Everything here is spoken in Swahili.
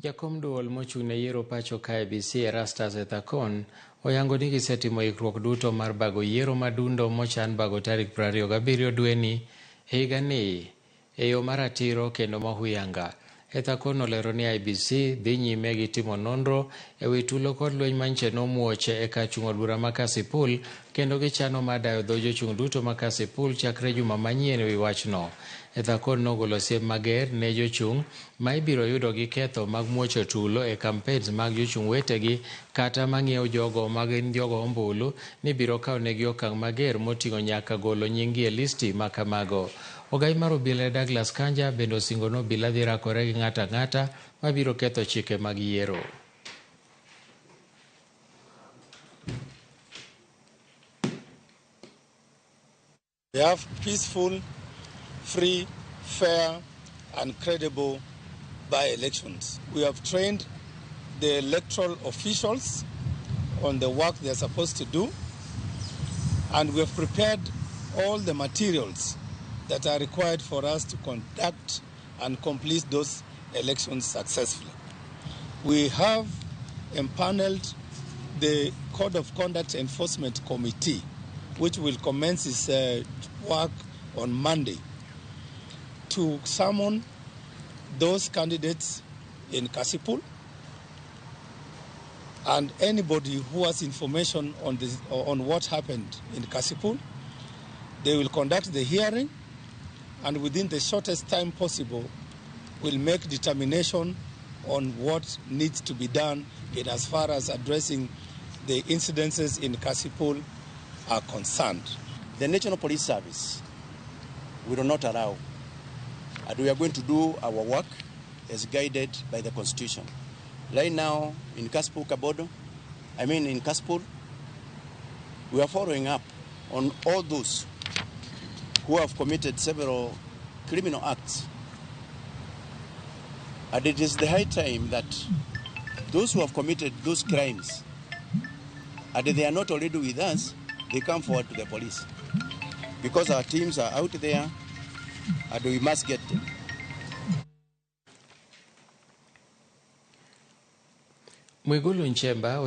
Jakom duol mochung'ne yiero pacho ka IEBC Erastus Ethakon oyango ni gisetimo ikruok duto mar bago yiero madundo mochan bago tarik 27 dweni higani e yo maratiro kendo mahuyanga. Ethakon olero ni IEBC dhi nyime gi timo nonro e wi tulo kod lweny manyiche nomuoche e kar chung' od bura ma Kasipul kendo gichano mar dayo dho jochung' duto ma Kasipul chakre juma manyien e wi wachno. Ethakon nogolo siem mager ne jochung' ma ibiro yudo gi ketho mag muocho tulo e kampens mag jochung' wetegi kata mang'iewo jogo magin jogo ombulu ni biro kawnegi okang' mager moting'o nyaka golo nyinggi e listi ma kamago. Ogai mar obila Douglas Kanja bende osingo ni obila dhi rakore gi ng'ato ang'ata mabiro ketho chike mag yiero. We have peaceful, free, fair and credible by-elections. We have trained the electoral officials on the work they are supposed to do, and we have prepared all the materials that are required for us to conduct and complete those elections successfully. We have empaneled the Code of Conduct Enforcement Committee, which will commence its work on Monday, to summon those candidates in Kasipul and anybody who has information on what happened in Kasipul. They will conduct the hearing, and within the shortest time possible will make determination on what needs to be done in as far as addressing the incidences in Kasipul are concerned. The National Police Service will not allow, and we are going to do our work as guided by the Constitution. Right now in Kasipul, in Kasipul, we are following up on all those who have committed several criminal acts. And it is the high time that those who have committed those crimes, and they are not already with us, they come forward to the police. Because our teams are out there, and we must get them. Mwigulu Nchemba